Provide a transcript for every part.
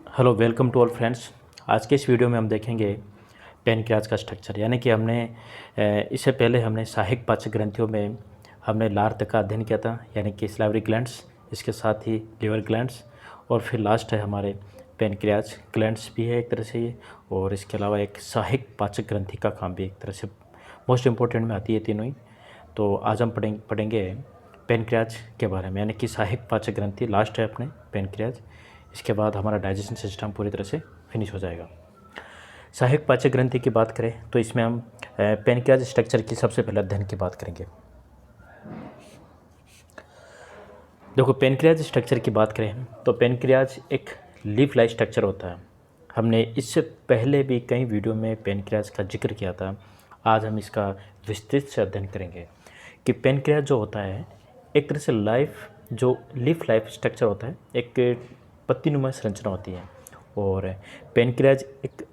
Hello welcome to all friends. आज के इस वीडियो में हम देखेंगे पैनक्रियाज का स्ट्रक्चर। यानी कि इससे पहले हमने सहायक पाचक ग्रंथियों में हमने लार तक का अध्ययन किया था, यानी कि सलाइवरी ग्लैंड्स, इसके साथ ही लिवर ग्लैंड्स, और फिर लास्ट है हमारे पैनक्रियाज ग्लैंड्स भी है एक तरह से ये, और इसके अलावा एक सहायक पाचक ग्रंथि का काम भी एक तरह से मोस्ट इम्पोर्टेंट में आती है तीनों ही। तो आज हम पढ़ेंगे पैनक्रियाज के बारे में, यानी कि सहायक पाचक ग्रंथि लास्ट है अपने पैनक्रियाज। इसके बाद हमारा डाइजेशन सिस्टम पूरी तरह से फिनिश हो जाएगा। सहायक पाचक ग्रंथि की बात करें तो इसमें हम पैनक्रियाज स्ट्रक्चर की सबसे पहले अध्ययन की बात करेंगे। देखो, पैनक्रियाज स्ट्रक्चर की बात करें तो पैनक्रियाज एक लीफ लाइक स्ट्रक्चर होता है। हमने इससे पहले भी कई वीडियो में पैनक्रियाज का जिक्र किया था। आज हम इसका विस्तृत से अध्ययन करेंगे कि पैनक्रियाज जो होता है एक तरह से लीफ लाइफ स्ट्रक्चर होता है, एक पत्तीनुमा संरचना होती है। और पैनक्रियाज एक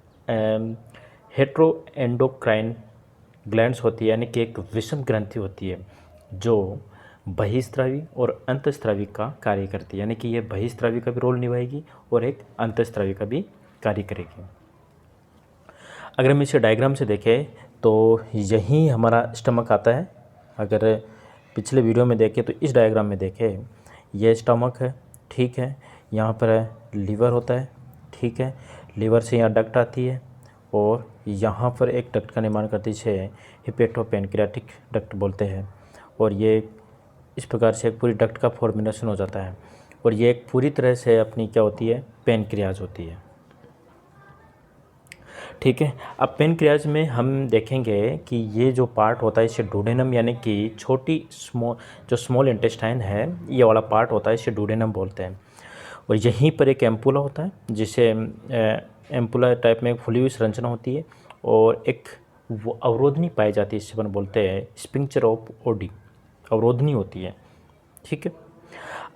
हेट्रो एंडोक्राइन ग्लैंड्स होती है, यानी कि एक विषम ग्रंथि होती है जो बहिस्रावी और अंतस्रावी का कार्य करती है। यानी कि ये बहिस्रावी का भी रोल निभाएगी और एक अंतस्रावी का भी कार्य करेगी। अगर हम इसे डायग्राम से देखें तो यही हमारा स्टमक आता है। अगर पिछले वीडियो में देखें तो इस डायग्राम में देखें, यह स्टमक है, ठीक है। यहाँ पर लीवर होता है, ठीक है। लीवर से यहाँ डक्ट आती है और यहाँ पर एक डक्ट का निर्माण करती है, हिपेटोपैनक्रियाटिक डक्ट बोलते हैं। और ये इस प्रकार से एक पूरी डक्ट का फॉर्मेशन हो जाता है और ये एक पूरी तरह से अपनी क्या होती है, पैनक्रियाज होती है, ठीक है। अब पैनक्रियाज में हम देखेंगे कि ये जो पार्ट होता है इसे डुडेनम, यानी कि स्मॉल इंटेस्टाइन है, ये वाला पार्ट होता है, इसे डुडेनम बोलते हैं। और यहीं पर एक एम्पुला होता है, जिसे एम्पुला टाइप में एक फुली हुई संरचना होती है और एक वो अवरोधनी पाई जाती है, इसे अपन बोलते हैं स्पिंक्चर ऑफ ओडी, अवरोधनी होती है, ठीक है।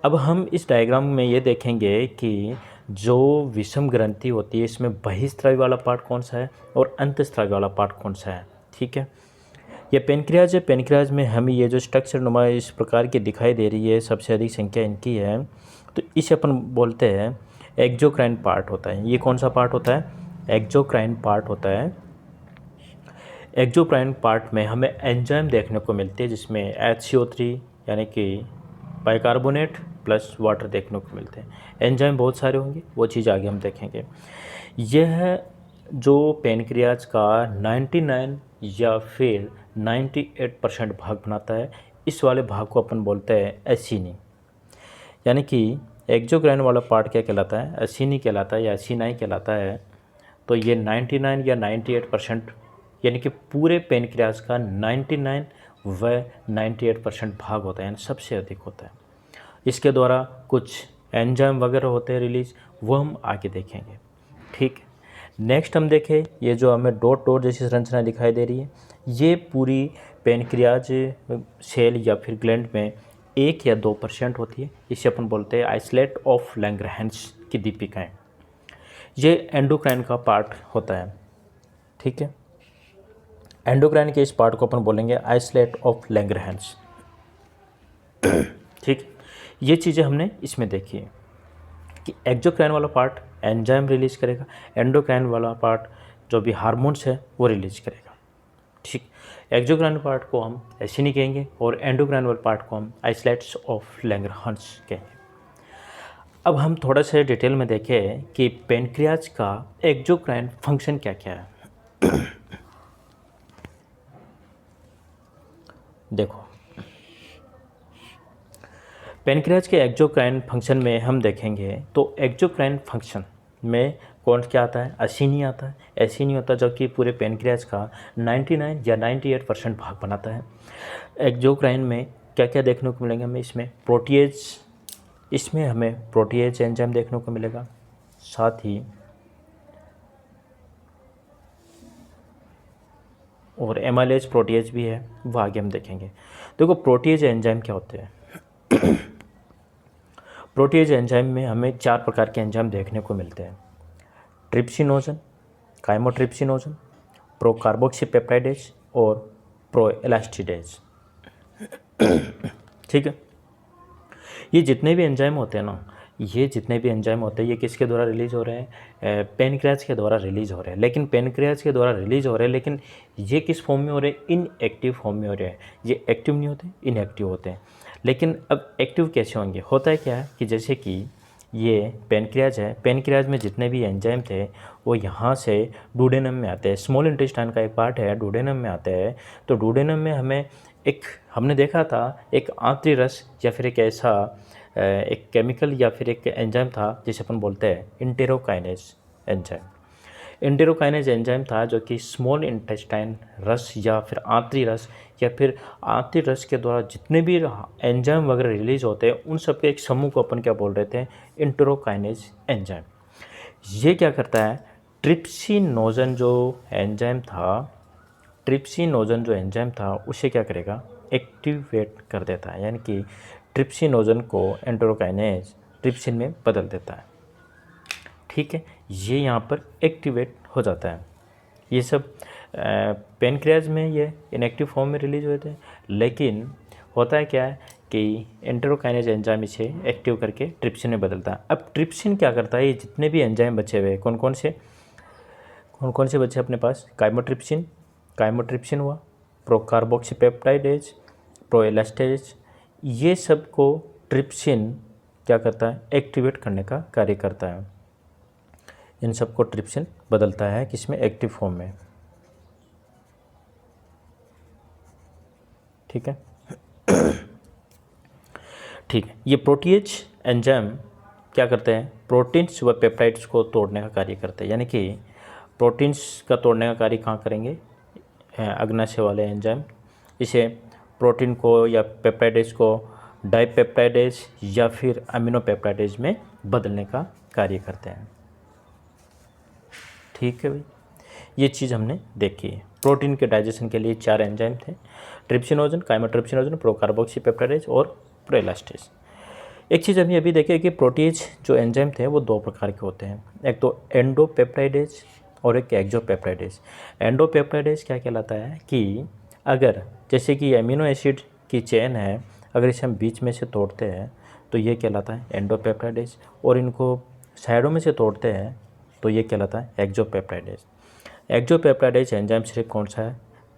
अब हम इस डायग्राम में ये देखेंगे कि जो विषम ग्रंथि होती है इसमें बहिस्रावी वाला पार्ट कौन सा है और अंतस्रावी वाला पार्ट कौन सा है, ठीक है। ये पैनक्रियाज है। पैनक्रियाज में हमें ये जो स्ट्रक्चर नुमा इस प्रकार की दिखाई दे रही है, सबसे अधिक संख्या इनकी है, तो इसे अपन बोलते हैं एक्सोक्राइन पार्ट होता है। ये कौन सा पार्ट होता है, एक्सोक्राइन पार्ट होता है। एक्सोक्राइन पार्ट में हमें एंजाइम देखने को मिलती है, जिसमें HCO3 यानी कि बाइकार्बोनेट प्लस वाटर देखने को मिलते हैं। एंजाइम बहुत सारे होंगे, वो चीज़ आगे हम देखेंगे। यह जो पैनक्रियाज का 99 या फिर 98% भाग बनाता है, इस वाले भाग को अपन बोलते हैं एसिनी। यानी कि एक्सोक्राइन वाला पार्ट क्या कहलाता है, एसिनी कहलाता है या एसिनाई कहलाता है। तो ये 99 या 98%, यानी कि पूरे पैनक्रियाज का 99 व 98% भाग होता है, यानी सबसे अधिक होता है। इसके द्वारा कुछ एंजाइम वगैरह होते हैं रिलीज, वो हम आगे देखेंगे, ठीक है। नेक्स्ट हम देखें, ये जो हमें डॉट डॉट जैसी संरचना दिखाई दे रही है, ये पूरी पैनक्रियाज सेल या फिर ग्लैंड में 1 या 2% होती है। इसे अपन बोलते हैं आइसलेट ऑफ लैंगरहैंस की दीपिकाएँ। ये एंडोक्राइन का पार्ट होता है, ठीक है। एंडोक्राइन के इस पार्ट को अपन बोलेंगे आइसलेट ऑफ लैंगरहैंस, ठीक। ये चीज़ें हमने इसमें देखी है कि एक्सोक्राइन वाला पार्ट एंजाइम रिलीज करेगा, एंडोक्राइन वाला पार्ट जो भी हार्मोन्स है वो रिलीज करेगा, ठीक। एक्सोक्राइन पार्ट को हम एसिनी कहेंगे और एंडोक्राइन वाले पार्ट को हम आइसलेट्स ऑफ लैंगरहैंस कहेंगे। अब हम थोड़ा सा डिटेल में देखें कि पैनक्रियाज का एक्सोक्राइन फंक्शन क्या क्या है। देखो, पैनक्रियाज के एक्सोक्राइन फंक्शन में हम देखेंगे तो एक्सोक्राइन फंक्शन में कौन क्या आता है, एसिनी आता है। एसिनी होता है जो कि पूरे पैनक्रियाज का 99 या 98% भाग बनाता है। एक्सोक्राइन में क्या क्या देखने को मिलेंगे हमें, इसमें प्रोटीएज, इसमें हमें प्रोटीएज एंजाइम देखने को मिलेगा, साथ ही और एमाइलेज प्रोटीएज भी है, वो आगे हम देखेंगे। देखो, प्रोटीएज एंजाइम क्या होते हैं। प्रोटीएज एंजाइम में हमें 4 प्रकार के एंजाइम देखने को मिलते हैं, ट्रिप्सिनोजन, काइमोट्रिप्सिनोजन, प्रोकार्बोक्सीपेप्टाइडेज और प्रोएलास्टिडेज, ठीक है। ये जितने भी एंजाइम होते हैं ना, ये जितने भी एंजाइम होते हैं ये किसके द्वारा रिलीज़ हो रहे हैं, पेनक्रियाज के द्वारा रिलीज़ हो रहे हैं। लेकिन पेनक्रियाज के द्वारा रिलीज़ हो रहे हैं, लेकिन ये किस फॉर्म में हो रहे हैं, इनएक्टिव फॉर्म में हो रहे हैं। ये एक्टिव नहीं होते, इनएक्टिव होते हैं। लेकिन अब एक्टिव कैसे होंगे, होता है क्या है कि जैसे कि ये पेनक्रियाज है, पेनक्रियाज में जितने भी एंजाइम थे वो यहाँ से डुडेनम में आते हैं। स्मॉल इंटेस्टाइन का एक पार्ट है, डुडेनम में आते हैं। तो डुडेनम में हमने देखा था एक आंतरिक रस या फिर एक ऐसा एक केमिकल या फिर एक एंजाइम था जिसे अपन बोलते हैं इंटेरोकाइनेज एंजाइम। इंटेरोकाइनेज एंजाइम था जो कि स्मॉल इंटेस्टाइन रस या फिर आंतरिक रस या फिर आंतरिक रस के द्वारा जितने भी एंजाइम वगैरह रिलीज होते हैं उन सब के एक समूह को अपन क्या बोल रहे थे, इंटेरोकाइनेज एंजाइम। ये क्या करता है, ट्रिप्सिनोजन जो एंजाइम था उसे क्या करेगा, एक्टिवेट कर देता है। यानी कि ट्रिप्सिनोजन को एंटेरोकाइनेज ट्रिप्सिन में बदल देता है। ठीक है, ये यहाँ पर एक्टिवेट हो जाता है। ये सब पेनक्रियाज में ये इनएक्टिव फॉर्म में रिलीज हुए थे, लेकिन होता है क्या है कि एंटेरोकाइनेज एंजाइम इसे एक्टिव करके ट्रिप्सिन में बदलता है। अब ट्रिप्सिन क्या करता है, ये जितने भी एंजाइम बचे हुए कौन कौन से बचे अपने पास, काइमोट्रिप्सिन हुआ, प्रोकार्बोक्सीपेप्टाइडेज, प्रोएलास्टेज, ये सब को ट्रिप्सिन क्या करता है, एक्टिवेट करने का कार्य करता है। इन सब को ट्रिप्सिन बदलता है किसमें, एक्टिव फॉर्म में। ठीक है ठीक है, ये प्रोटीएज एंजाइम क्या करते हैं, प्रोटीन्स व पेप्टाइड्स को तोड़ने का कार्य करते हैं। यानी कि प्रोटीन्स का तोड़ने का कार्य कहाँ करेंगे, अग्नाशय वाले एंजाइम इसे प्रोटीन को या पेप्टाइडेज को डाइपेप्टाइडेज या फिर अमीनोपेप्टाइडेज में बदलने का कार्य करते हैं। ठीक है भाई, ये चीज़ हमने देखी है। प्रोटीन के डाइजेशन के लिए 4 एंजाइम थे, ट्रिप्सिनोजन, काइमोट्रिप्सिनोजन, प्रोकार्बोक्सीपेप्टाइडेज और प्रोएलास्टेज। एक चीज़ हमने अभी देखी है कि प्रोटीज जो एंजाइम थे वो 2 प्रकार के होते हैं, एक तो एंडोपेप्टाइडेज और एक एक्सोपेप्टाइडेज। एंडोपेप्टाइडेज क्या कहलाता है कि अगर जैसे कि एमिनो एसिड की चेन है, अगर इसे हम बीच में से तोड़ते हैं तो ये कहलाता है एंडोपेप्टाइडेज, और इनको साइडों में से तोड़ते हैं तो ये कहलाता है एक्सोपेप्टाइडेज। एक्सोपेप्टाइडेज एंजाइम सिर्फ कौन सा है,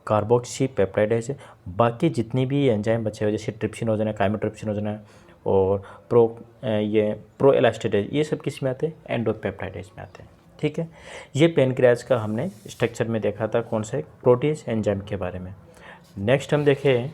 कार्बोक्सीपेप्टाइडेज है। बाकी जितनी भी एंजाइम बचे हुए जैसे ट्रिप्सिनोजन है, काइमोट्रिप्सिनोजन है और प्रोएलास्टेज, ये सब किस में आते हैं, एंडोपेप्टाइडेज में आते हैं। ठीक है, ये पेनक्रियाज का हमने स्ट्रक्चर में देखा था, कौन सा, प्रोटीज एंजाइम के बारे में। नेक्स्ट हम देखें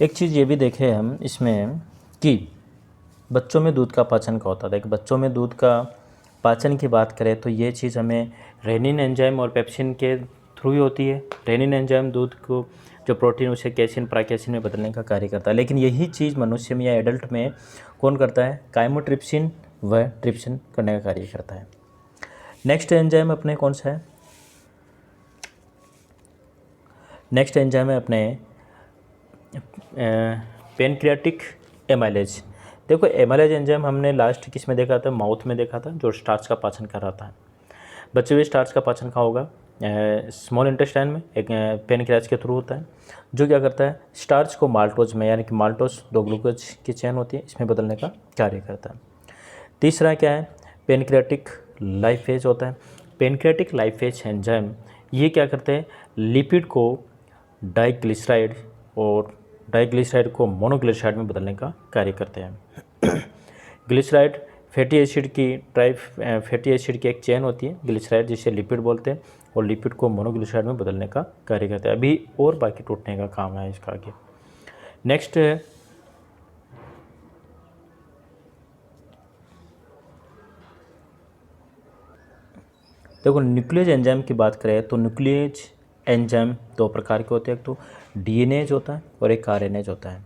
एक चीज़ ये भी देखें हम इसमें कि बच्चों में दूध का पाचन का होता था। एक बच्चों में दूध का पाचन की बात करें तो ये चीज़ हमें रेनिन एंजाइम और पेप्सिन के थ्रू ही होती है। रेनिन एंजाइम दूध को जो प्रोटीन उसे कैसिन प्राकैसिन में बदलने का कार्य करता है, लेकिन यही चीज़ मनुष्य में या एडल्ट में कौन करता है, काइमोट्रिप्सिन व ट्रिप्सिन करने का कार्य करता है। नेक्स्ट एंजाइम अपने कौन सा है, नेक्स्ट एंजाइम है अपने पेनक्रियाटिक एमाइलेज। देखो एमाइलेज एंजाइम हमने लास्ट किस में देखा था, माउथ में देखा था, जो स्टार्च का पाचन कर रहा था। बच्चे हुए स्टार्च का पाचन कहाँ होगा, स्मॉल इंटेस्टाइन में, एक पेनक्रियाज के थ्रू होता है, जो क्या करता है, स्टार्च को माल्टोज में, यानी कि माल्टोज 2 ग्लूकोज की चेन होती है, इसमें बदलने का कार्य करता है। तीसरा क्या है, पेनक्रियाटिक लाइफेज होता है। पेनक्रियाटिक लाइफेज एंजाइम ये क्या करते हैं, लिपिड को डाइग्लिसराइड और डाइग्लिसराइड को मोनोग्लिसराइड में बदलने का कार्य करते हैं। ग्लिसराइड फैटी एसिड की एक चेन होती है ग्लिसराइड, जिसे लिपिड बोलते हैं, और लिपिड को मोनोग्लिसराइड में बदलने का कार्य करते हैं। अभी और बाकी टूटने का काम है इसका आगे। नेक्स्ट है देखो न्यूक्लियस एंजाइम की बात करें तो न्यूक्लियस एंजाइम 2 प्रकार के होते हैं, एक तो डीएनएज होता है और एक आरएनएज होता है।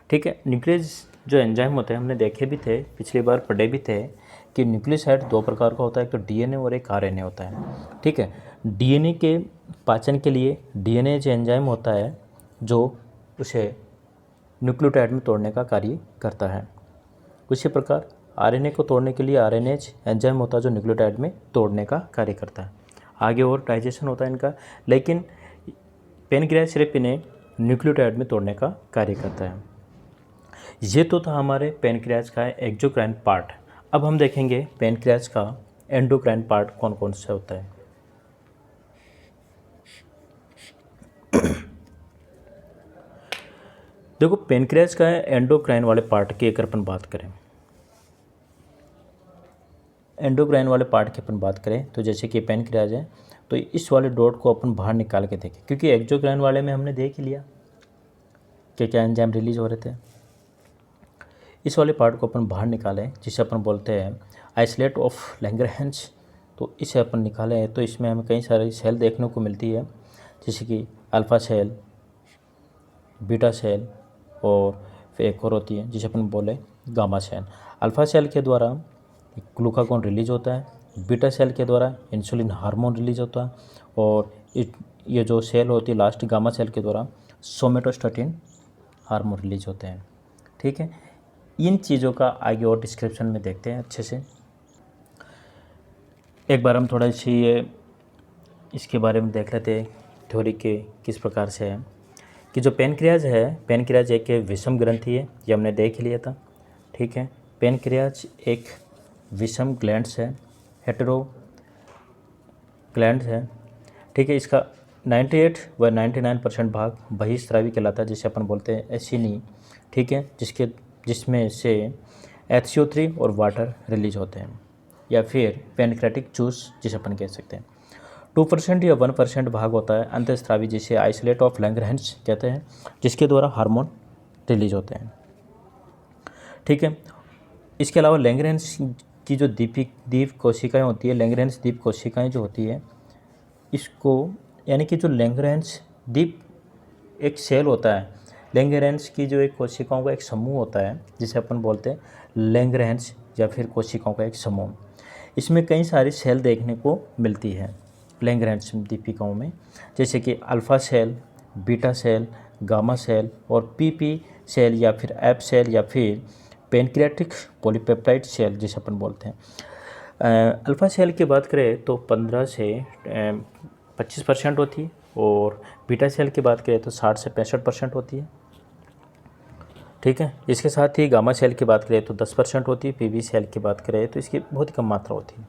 ठीक है, न्यूक्लियस जो एंजाइम होते हैं हमने देखे भी थे, पिछली बार पढ़े भी थे कि न्यूक्लियोसाइड 2 प्रकार का होता है, एक तो डीएनए और एक आरएनए होता है। ठीक है, डीएनए के पाचन के लिए डीएनए जो एंजाइम होता है जो उसे न्यूक्लियोटाइड में तोड़ने का कार्य करता है। उसी प्रकार आरएनए को तोड़ने के लिए आरएनएज एंजाइम होता है जो न्यूक्लियोटाइड में तोड़ने का कार्य करता है। आगे और डाइजेशन होता है इनका, लेकिन पैनक्रियाज सिर्फ इन्हें न्यूक्लियोटाइड में तोड़ने का कार्य करता है। ये तो था हमारे पैनक्रियाज का एक्सोक्राइन पार्ट। अब हम देखेंगे पैनक्रियाज का एंडोक्राइन पार्ट कौन कौन सा होता है। देखो, पैनक्रियाज का एंडोक्राइन वाले पार्ट की अगर अपन बात करें, एंडोक्राइन वाले पार्ट की अपन बात करें तो जैसे कि पैनक्रियाज है, तो इस वाले डॉट को अपन बाहर निकाल के देखें, क्योंकि एक्सोक्राइन वाले में हमने देख लिया कि क्या एंजाइम रिलीज हो रहे थे। इस वाले पार्ट को अपन बाहर निकालें, जिसे अपन बोलते हैं आइसोलेट ऑफ लैंगरहैंस। तो इसे अपन निकालें तो इसमें हमें कई सारी सेल देखने को मिलती है, जैसे कि अल्फ़ा सेल, बीटा सेल, और फिर एक और होती है जिसे अपन बोले गामा सेल। अल्फ़ा सेल के द्वारा ग्लूकागोन रिलीज होता है, बीटा सेल के द्वारा इंसुलिन हार्मोन रिलीज होता है, और ये जो सेल होती है लास्ट गामा सेल के द्वारा सोमेटोस्टेटिन हार्मोन रिलीज होते हैं। ठीक है, इन चीज़ों का आगे और डिस्क्रिप्शन में देखते हैं अच्छे से। एक बार हम थोड़ा सी इसके बारे में देख लेते हैं थ्योरी के किस प्रकार से है कि जो पैनक्रियाज है, पैनक्रियाज एक विषम ग्रंथि है, ये हमने देख लिया था। ठीक है, पैनक्रियाज एक विषम ग्लैंड्स है, हेटेरो ग्लैंड्स है। ठीक है, इसका 98 व 99% भाग बहिस्रावी कहलाता है, जिसे अपन बोलते हैं एसिनी। ठीक है, जिसमें से HCO3 और वाटर रिलीज होते हैं, या फिर पैनक्रेटिक जूस जिसे अपन कह सकते हैं। 2% या 1% भाग होता है अंतःस्रावी, जिसे आइसोलेट ऑफ लैंगरहैंस कहते हैं, जिसके द्वारा हार्मोन रिलीज होते हैं। ठीक है, इसके अलावा लैंगरहैंस की जो दीप कोशिकाएं होती है, लैंगरहैंस दीप कोशिकाएं जो होती है, इसको यानी कि जो लैंगरहैंस दीप एक सेल होता है, लैंगरहैंस की जो एक कोशिकाओं का एक समूह होता है, जिसे अपन बोलते हैं लैंगरहैंस या फिर कोशिकाओं का एक समूह। इसमें कई सारी सेल देखने को मिलती है लैंगरहैंस दीपिकाओं में, जैसे कि alpha cell, beta cell, gamma cell और पीपी सेल, या फिर एप सेल, या फिर पैनक्रियाटिक पॉलीपेप्टाइड सेल जिसे अपन बोलते हैं। अल्फ़ा सेल की बात करें तो 15 से 25% होती है, और बीटा सेल की बात करें तो 60 से 65% होती है। ठीक है, इसके साथ ही गामा सेल की बात करें तो 10% होती है, पीबी सेल की बात करें तो इसकी बहुत ही कम मात्रा होती है।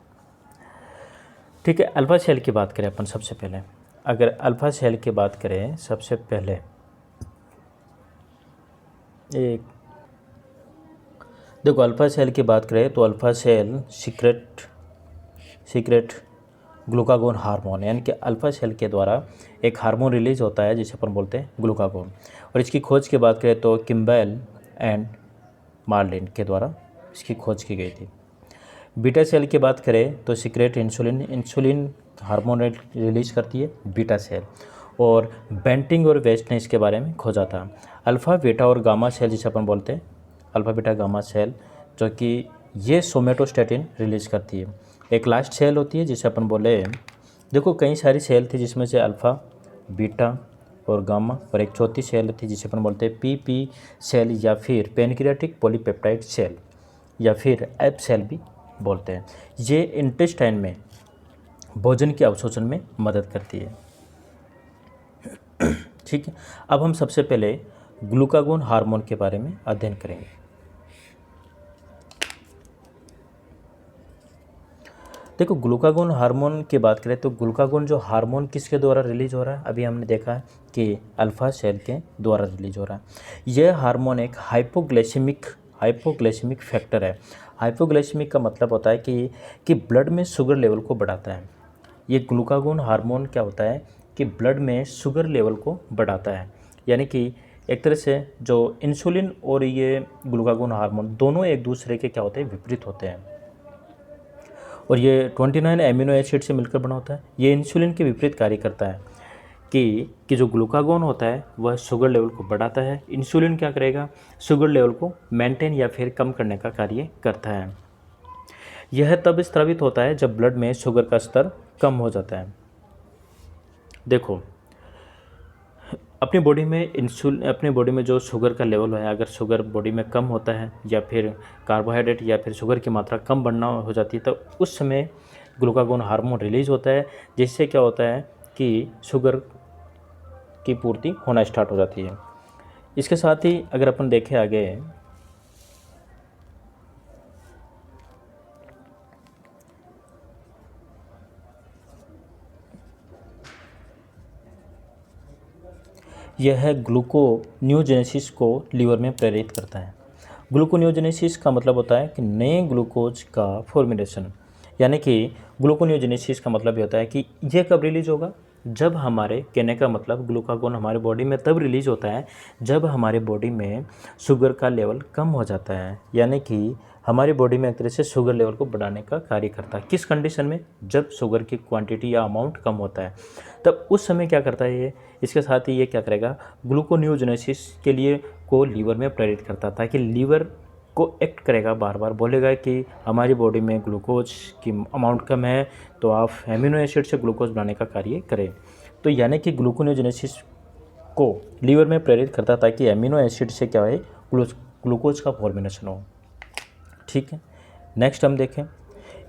ठीक है, अल्फ़ा सेल की बात करें अपन सबसे पहले, अगर अल्फ़ा सेल की बात करें सबसे पहले, एक देखो अल्फ़ा सेल की बात करें तो alpha cell secrete glucagon hormone, यानी कि अल्फ़ा सेल के द्वारा एक हार्मोन रिलीज होता है जिसे अपन बोलते हैं ग्लूकागोन। और इसकी खोज की बात करें तो किम्बेल एंड मार्लिन के द्वारा इसकी खोज की गई थी। बीटा सेल की बात करें तो सीक्रेट इंसुलिन हार्मोन रिलीज करती है बीटा सेल, और बेंटिंग और वेस्ट ने इसके बारे में खोजा था। अल्फ़ा बीटा और गामा सेल जिसे अपन बोलते हैं अल्फ़ा बीटा गामा सेल, जो कि ये सोमेटोस्टेटिन रिलीज करती है। एक लास्ट सेल होती है जिसे अपन बोले, देखो कई सारी सेल थी जिसमें से अल्फ़ा बीटा और गामा, और एक चौथी सेल थी जिसे अपन बोलते हैं पीपी सेल, या फिर पैनक्रियाटिक पॉलीपेप्टाइड सेल, या फिर एप सेल भी बोलते हैं। ये इंटेस्टाइन में भोजन के अवशोषण में मदद करती है। ठीक है, अब हम सबसे पहले ग्लूकागोन हार्मोन के बारे में अध्ययन करेंगे। देखो, ग्लूकागोन हार्मोन की बात करें तो ग्लूकागोन जो हार्मोन किसके द्वारा रिलीज हो रहा है, अभी हमने देखा है कि अल्फ़ा सेल के द्वारा रिलीज हो रहा है। यह हार्मोन एक हाइपोग्लाइसेमिक फैक्टर है। हाइपोग्लाइसेमिक का मतलब होता है कि ब्लड में शुगर लेवल को बढ़ाता है। ये ग्लूकागोन हार्मोन क्या होता है कि ब्लड में शुगर लेवल को बढ़ाता है, यानी कि एक तरह से जो इंसुलिन और ये ग्लूकागोन हार्मोन दोनों एक दूसरे के क्या होते हैं, विपरीत होते हैं। और ये 29 एमिनो एसिड से मिलकर बना होता है। ये इंसुलिन के विपरीत कार्य करता है कि जो ग्लूकागोन होता है वह शुगर लेवल को बढ़ाता है, इंसुलिन क्या करेगा, शुगर लेवल को मेंटेन या फिर कम करने का कार्य करता है। यह तब स्रावित होता है जब ब्लड में शुगर का स्तर कम हो जाता है। देखो, अपनी बॉडी में जो शुगर का लेवल है, अगर शुगर बॉडी में कम होता है या फिर कार्बोहाइड्रेट या फिर शुगर की मात्रा कम बढ़ना हो जाती है, तो उस समय ग्लूकागोन हार्मोन रिलीज़ होता है, जिससे क्या होता है कि शुगर की पूर्ति होना स्टार्ट हो जाती है। इसके साथ ही अगर अपन देखें आगे, यह ग्लूकोनियोजेनेसिस को लीवर में प्रेरित करता है। ग्लूकोनियोजेनेसिस का मतलब होता है कि नए ग्लूकोज का फॉर्मेशन, यानी कि ग्लूकोनियोजेनेसिस का मतलब ये होता है कि यह कब रिलीज होगा, जब हमारे, कहने का मतलब ग्लूकागोन हमारे बॉडी में तब रिलीज होता है जब हमारे बॉडी में शुगर का लेवल कम हो जाता है, यानी कि हमारी बॉडी में एक तरह से शुगर लेवल को बढ़ाने का कार्य करता है। किस कंडीशन में, जब शुगर की क्वांटिटी या अमाउंट कम होता है, तब उस समय क्या करता है ये, इसके साथ ही ये क्या करेगा, ग्लूकोनियोजेनेसिस के लिए को लीवर में प्रेरित करता था कि लीवर को एक्ट करेगा, बार बार बोलेगा कि हमारी बॉडी में ग्लूकोज की अमाउंट कम है, तो आप एमिनो एसिड से ग्लूकोज बनाने का कार्य करें। तो यानी कि ग्लूकोनियोजेनेसिस को लीवर में प्रेरित करता ताकि एमिनो एसिड से क्या है, ग्लूकोज का फॉर्मेशन हो। ठीक है, नेक्स्ट हम देखें,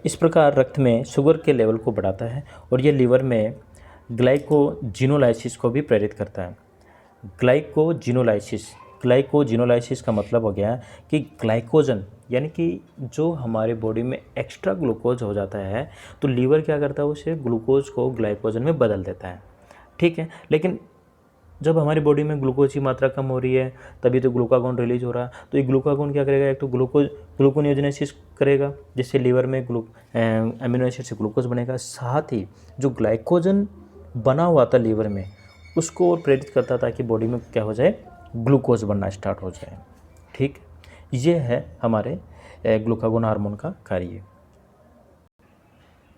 इस प्रकार रक्त में शुगर के लेवल को बढ़ाता है और ये लीवर में ग्लाइकोजिनोलाइसिस को भी प्रेरित करता है। ग्लाइकोजिनोलाइसिस का मतलब हो गया कि ग्लाइकोजन, यानी कि जो हमारे बॉडी में एक्स्ट्रा ग्लूकोज हो जाता है, तो लीवर क्या करता है, उसे ग्लूकोज को ग्लाइकोजन में बदल देता है। ठीक है, लेकिन जब हमारी बॉडी में ग्लूकोज की मात्रा कम हो रही है, तभी तो ग्लूकागोन रिलीज हो रहा है। तो ये ग्लूकागोन क्या करेगा, एक तो ग्लूकोनियोजेनेसिस करेगा, जिससे लीवर में एमिनो एसिड से ग्लूकोज बनेगा, साथ ही जो ग्लाइकोजन बना हुआ था लीवर में, उसको और प्रेरित करता ताकि बॉडी में क्या हो जाए, ग्लूकोज बनना स्टार्ट हो जाए। ठीक, ये है हमारे ग्लूकागोन हार्मोन का कार्य।